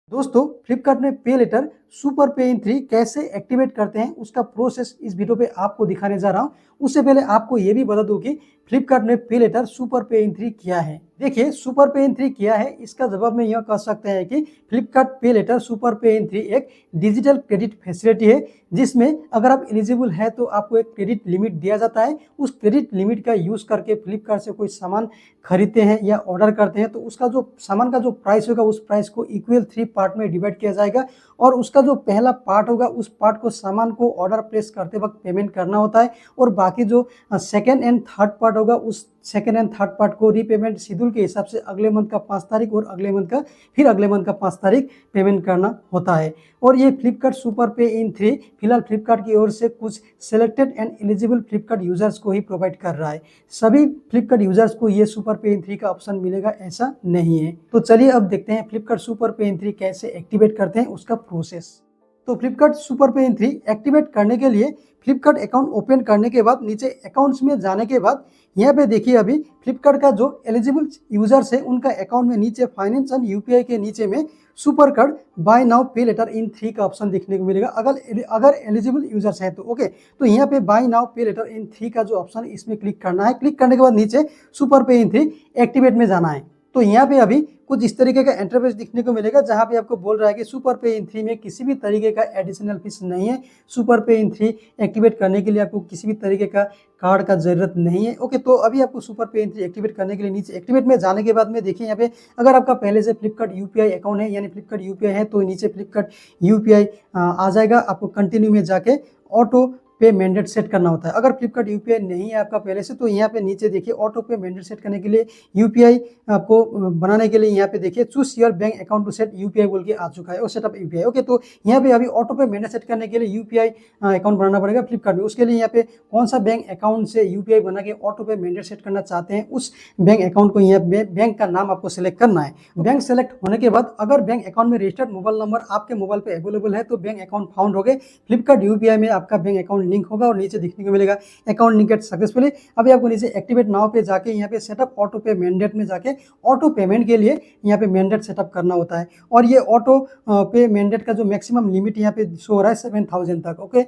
दोस्तों फ्लिपकार्ट में पे लेटर सुपर पे इन 3 कैसे एक्टिवेट करते हैं उसका प्रोसेस इस वीडियो पे आपको दिखाने जा रहा हूं। उससे पहले आपको ये भी बता दूं कि फ्लिपकार्ट में पे लेटर सुपर पे इन 3 क्या है। देखिए सुपर पे इन 3 क्या है, इसका जवाब में यह कह सकते हैं कि फ्लिपकार्ट पे लेटर सुपर पे इन 3 एक डिजिटल क्रेडिट फैसिलिटी है, जिसमें अगर आप एलिजिबल है तो आपको एक क्रेडिट लिमिट दिया जाता है। उस क्रेडिट लिमिट का यूज करके फ्लिपकार्ट से कोई सामान खरीदते हैं या ऑर्डर करते हैं तो उसका जो सामान का जो प्राइस होगा उस प्राइस को इक्वल 3 पार्ट में डिवाइड किया जाएगा और उसका जो पहला पार्ट होगा उस पार्ट को सामान को ऑर्डर प्लेस करते वक्त पेमेंट करना होता है और बाकी जो सेकेंड एंड थर्ड पार्ट होगा उस सेकेंड एंड थर्ड पार्ट को रीपेमेंट शेड्यूल के हिसाब से अगले मंथ का 5 तारीख और अगले मंथ का फिर अगले मंथ का 5 तारीख पेमेंट करना होता है। और ये फ्लिपकार्ट सुपर पे इन 3 फिलहाल फ्लिपकार्ट की ओर से कुछ selected and eligible Flipkart users को ही प्रोवाइड कर रहा है। सभी फ्लिपकार्ट यूजर्स को ये सुपर पे इन 3 का ऑप्शन मिलेगा ऐसा नहीं है। तो चलिए अब देखते हैं फ्लिपकार्ट सुपर पे इन 3 कैसे एक्टिवेट करते हैं उसका प्रोसेस। तो फ्लिपकार्ट सुपर पे इन 3 एक्टिवेट करने के लिए फ्लिपकार्ट अकाउंट ओपन करने के बाद नीचे अकाउंट्स में जाने के बाद यहाँ पे देखिए अभी फ्लिपकार्ट का जो एलिजिबल यूजर्स है उनका अकाउंट में नीचे फाइनेंस एंड यूपीआई के नीचे में सुपर कार्ड बाय नाउ पे लेटर इन 3 का ऑप्शन देखने को मिलेगा। अगर एलिजिबल यूजर्स है तो ओके, तो यहाँ पे बाय नाउ पे लेटर इन 3 का जो ऑप्शन है इसमें क्लिक करना है। क्लिक करने के बाद नीचे सुपर पे इन 3 एक्टिवेट में जाना है। तो यहाँ पे अभी कुछ इस तरीके का इंटरफेस दिखने को मिलेगा जहाँ पे आपको बोल रहा है कि सुपर पे इन 3 में किसी भी तरीके का एडिशनल फीस नहीं है। सुपर पे इन 3 एक्टिवेट करने के लिए आपको किसी भी तरीके का कार्ड का जरूरत नहीं है। ओके, तो अभी आपको सुपर पे इन 3 एक्टिवेट करने के लिए नीचे एक्टिवेट में जाने के बाद में देखिए यहाँ पे अगर आपका पहले से फ्लिपकार्ट यूपीआई अकाउंट है यानी फ्लिपकार्ट यूपीआई है तो नीचे फ्लिपकार्ट यूपीआई आ जाएगा। आपको कंटिन्यू में जाके ऑटो पे मैंडेट सेट करना होता है। अगर फ्लिपकार्ट यूपीआई नहीं है आपका पहले से तो यहाँ पे नीचे देखिए ऑटो पे मैंडेट सेट करने के लिए यूपीआई आपको बनाने के लिए यहाँ पे देखिए choose your bank account to set UPI बोल के आ चुका है और सेटअप यूपीआई। ओके, तो यहाँ पे अभी ऑटो पे मैंडेट सेट करने के लिए यूपीआई अकाउंट बनाना पड़ेगा फ्लिपकार्ट में। उसके लिए यहाँ पे कौन सा बैंक अकाउंट से यूपीआई बना के ऑटो पे मैंडेट सेट करना चाहते हैं उस बैंक अकाउंट को यहाँ बैंक का नाम आपको सिलेक्ट करना है। बैंक सेलेक्ट होने के बाद अगर बैंक अकाउंट में रजिस्टर्ड मोबाइल नंबर आपके मोबाइल पे अवेलेबल है तो बैंक अकाउंट फाउंड हो गए, फ्लिपकार्ट यूपीआई में आपका बैंक अकाउंट लिंक होगा और नीचे देखने को मिलेगा अकाउंट लिंकेड सक्सेसफुली। अभी आपको नीचे एक्टिवेट नाउ पे जाके यहाँ पे सेटअप ऑटो पे मैंडेट में जाके ऑटो पेमेंट के लिए यहाँ पे मैंडेट सेटअप करना होता है और ये ऑटो पे मैंडेट का जो मैक्सिमम लिमिट यहाँ पे शो हो रहा है 7000 तक। ओके,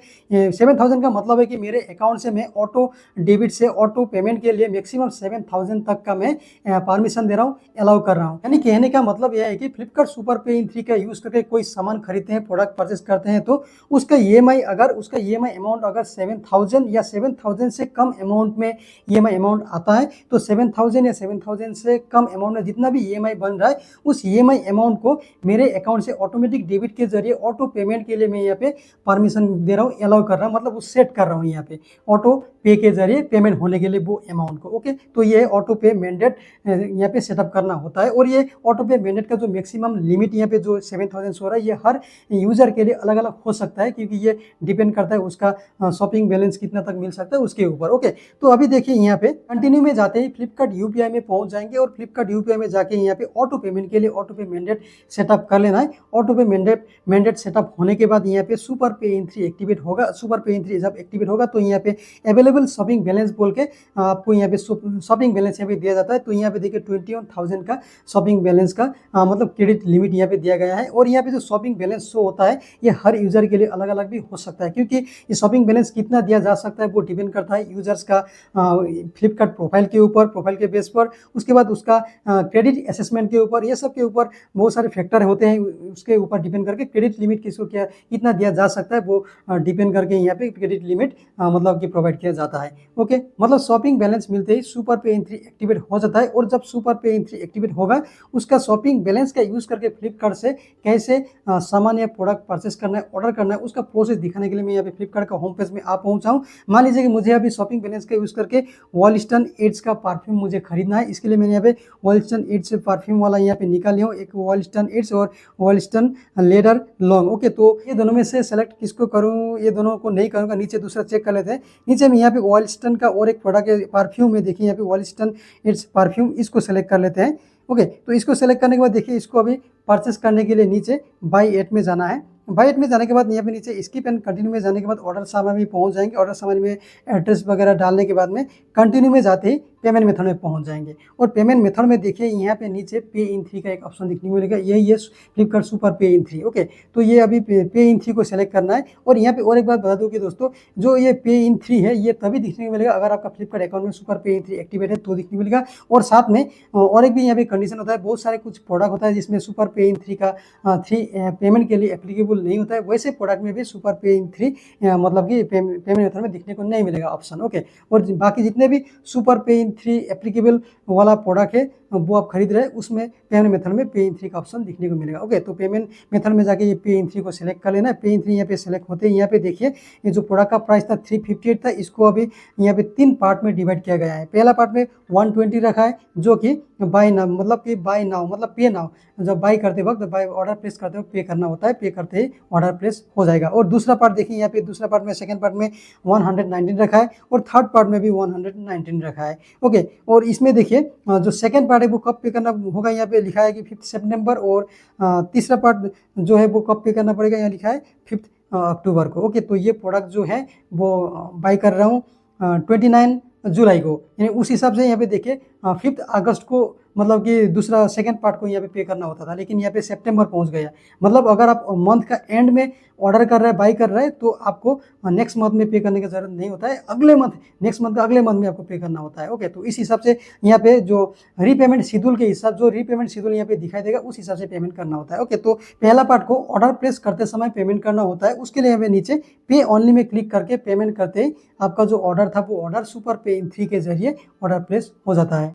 7000 का मतलब है कि मेरे अकाउंट से मैं ऑटो डेबिट से ऑटो पेमेंट के लिए मैक्सिमम 7000 तक का मैं परमिशन दे रहा हूँ, अलाउ कर रहा हूँ। यानी कहने का मतलब यह है कि फ्लिपकार्ट सुपर पे इन 3 का यूज करके कोई सामान खरीदते हैं, प्रोडक्ट परचेस करते हैं तो उसका ईएमआई अमाउंट अगर 7000 या 7000 से कम अमाउंट में ईएमआई अमाउंट आता है तो 7000 या 7000 से कम अमाउंट में जितना भी ईएमआई बन रहा है उस ईएमआई अमाउंट को मेरे अकाउंट से ऑटोमेटिक डेबिट के जरिए ऑटो पेमेंट के लिए मैं यहाँ पे परमिशन दे रहा हूँ, अलाउ कर रहा हूँ, मतलब उस सेट कर रहा हूँ यहाँ पे ऑटो पे के जरिए पेमेंट होने के लिए वो अमाउंट को। ओके, तो ये ऑटो पे मैंडेट यहाँ पे सेटअप करना होता है और ये ऑटो पे मैंडेट का जो मैक्सिमम लिमिट यहाँ पे जो 7000 हो रहा है ये हर यूजर के लिए अलग अलग हो सकता है क्योंकि ये डिपेंड करता है उसका शॉपिंग बैलेंस कितना तक मिल सकता है उसके ऊपर। ओके, तो अभी देखिए यहाँ पे कंटिन्यू में जाते ही फ्लिपकार्ट यूपीआई में पहुंच जाएंगे और फ्लिपकार्ट यूपीआई में जाके यहाँ पे ऑटो पेमेंट के लिए ऑटो पे मैंडेट सेटअप कर लेना है। ऑटो पे मैंडेट सेटअप होने के बाद यहाँ पे सुपर पे इन 3 एक्टिवेट होगा। सुपर पे इन 3 जब एक्टिवेट होगा तो यहाँ पे अवेलेबल शॉपिंग बैलेंस बोल के आपको यहाँ पे शॉपिंग बैलेंस यहाँ पे दिया जाता है। तो यहाँ पे देखिए 21000 का शॉपिंग बैलेंस का मतलब क्रेडिट लिमिट यहाँ पे दिया गया है और यहाँ पे जो शॉपिंग बैलेंस शो होता है ये हर यूजर के लिए अलग अलग भी हो सकता है क्योंकि ये शॉपिंग बैलेंस कितना दिया जा सकता है वो डिपेंड करता है यूजर्स का फ्लिपकार्ट प्रोफाइल के ऊपर, प्रोफाइल के बेस पर, उसके बाद उसका क्रेडिट असेसमेंट के ऊपर, ये सब के ऊपर बहुत सारे फैक्टर होते हैं। उसके ऊपर डिपेंड करके क्रेडिट लिमिट किसको क्या कितना दिया जा सकता है वो डिपेंड करके यहाँ पे क्रेडिट लिमिट मतलब कि प्रोवाइड किया जाता है। ओके, मतलब शॉपिंग बैलेंस मिलते ही सुपर पे इन 3 एक्टिवेट हो जाता है और जब सुपर पे इन 3 एक्टिवेट होगा उसका शॉपिंग बैलेंस का यूज करके फ्लिपकार्ट से कैसे सामान या प्रोडक्ट परचेस करना है, ऑर्डर करना है उसका प्रोसेस दिखाने के लिए मैं यहाँ पे फ्लिपकार्ट का होम पेज में आ पहुंचा हूँ। मान लीजिए कि मुझे अभी शॉपिंग बैलेंस का यूज करके वॉलस्टन एड्स का परफ्यूम मुझे खरीदना है, इसके लिए मैंने यहाँ पे वॉलस्टन एड्स से परफ्यूम वाला यहाँ पे निकाल लिया हूँ, एक वॉलस्टन एड्स और वॉलस्टन लेडर लॉन्ग। ओके, तो ये दोनों में से सेलेक्ट किसको करूँ, ये दोनों को नहीं करूँगा, नीचे दूसरा चेक कर लेते हैं। नीचे में यहाँ पे वॉलस्टन का और एक प्रोडक्ट है परफ्यूम है, देखिए यहाँ पे वॉलस्टन एड्स परफ्यूम, इसको सेलेक्ट कर लेते हैं। ओके, तो इसको सेलेक्ट करने के बाद देखिए इसको अभी परचेस करने के लिए नीचे बाई एट में जाना है। बाय इट में जाने के बाद यहाँ पे नीचे स्किप एंड कंटिन्यू में जाने के बाद ऑर्डर सामग्री में पहुंच जाएंगे। ऑर्डर सामग्री में एड्रेस वगैरह डालने के बाद में कंटिन्यू में जाते ही पेमेंट मेथड में पहुंच जाएंगे। और पेमेंट मेथड में देखिए यहाँ पे नीचे पे इन 3 का एक ऑप्शन दिखने को मिलेगा, यही है फ्लिपकार्ट सुपर पे इन 3। ओके, तो ये अभी पे इन 3 को सेलेक्ट करना है। और यहाँ पे और एक बात बता दूँ कि दोस्तों जो ये पे इन 3 है ये तभी दिखने को मिलेगा अगर आपका फ्लिपकार्ट अकाउंट में सुपर पे इन 3 एक्टिवेट है तो दिखने को मिलेगा। और साथ में और एक भी यहाँ पे कंडीशन होता है, बहुत सारे कुछ प्रोडक्ट होता है जिसमें सुपर पे इन 3 का 3 पेमेंट के लिए एप्लीकेबल नहीं होता है, वैसे प्रोडक्ट में भी सुपर पे इन 3 मतलब कि पेमेंट मेथड में दिखने को नहीं मिलेगा ऑप्शन। ओके, और बाकी जितने भी सुपर पे इन 3 एप्लीकेबल वाला प्रोडक्ट है वो आप खरीद रहे हैं उसमें पेमेंट मेथड में पे इन 3 का ऑप्शन दिखने को मिलेगा। ओके, तो पेमेंट मेथड में जाके ये पे इन 3 को सिलेक्ट कर लेना है। पे इन 3 यहाँ पे सिलेक्ट होते हैं, यहाँ पे देखिए ये जो प्रोडक्ट का प्राइस था 358 था, इसको अभी यहाँ पे 3 पार्ट में डिवाइड किया गया है। पहला पार्ट में 120 रखा है जो कि बाय नाउ मतलब कि बाय नाउ मतलब पे नाउ, जब बाय करते वक्त बाय ऑर्डर प्लेस करते वक्त पे करना होता है, पे करते ही ऑर्डर प्लेस हो जाएगा। और दूसरा पार्ट देखिए यहाँ पे दूसरा पार्ट में सेकंड पार्ट में 119 रखा है और थर्ड पार्ट में भी 119 रखा है। ओके, और इसमें देखिए जो सेकंड पार्ट है वो कब पे करना होगा, यहाँ पे लिखा है कि 5 सितंबर। और तीसरा पार्ट जो है वो कब पे करना पड़ेगा, यहाँ लिखा है 5 अक्टूबर को। ओके, तो ये प्रोडक्ट जो है वो बाय कर रहा हूँ 29 जुलाई को, यानी उस हिसाब से यहाँ पे देखिए 5 अगस्त को मतलब कि दूसरा सेकंड पार्ट को यहाँ पे करना होता था, लेकिन यहाँ पे सितंबर पहुँच गया। मतलब अगर आप मंथ का एंड में ऑर्डर कर रहे हैं, बाई कर रहे हैं, तो आपको नेक्स्ट मंथ में पे करने की जरूरत नहीं होता है, अगले मंथ नेक्स्ट मंथ का अगले मंथ में आपको पे करना होता है। ओके, तो इस हिसाब से यहाँ पे जो रीपेमेंट शेड्यूल के हिसाब जो रीपेमेंट शेड्यूल यहाँ पे दिखाई देगा उस हिसाब से पेमेंट करना होता है। ओके, तो पहला पार्ट को ऑर्डर प्लेस करते समय पेमेंट करना होता है, उसके लिए हमें नीचे पे ऑनली में क्लिक करके पेमेंट करते ही आपका जो ऑर्डर था वो ऑर्डर सुपर पे इन 3 के जरिए ऑर्डर प्लेस हो जाता है।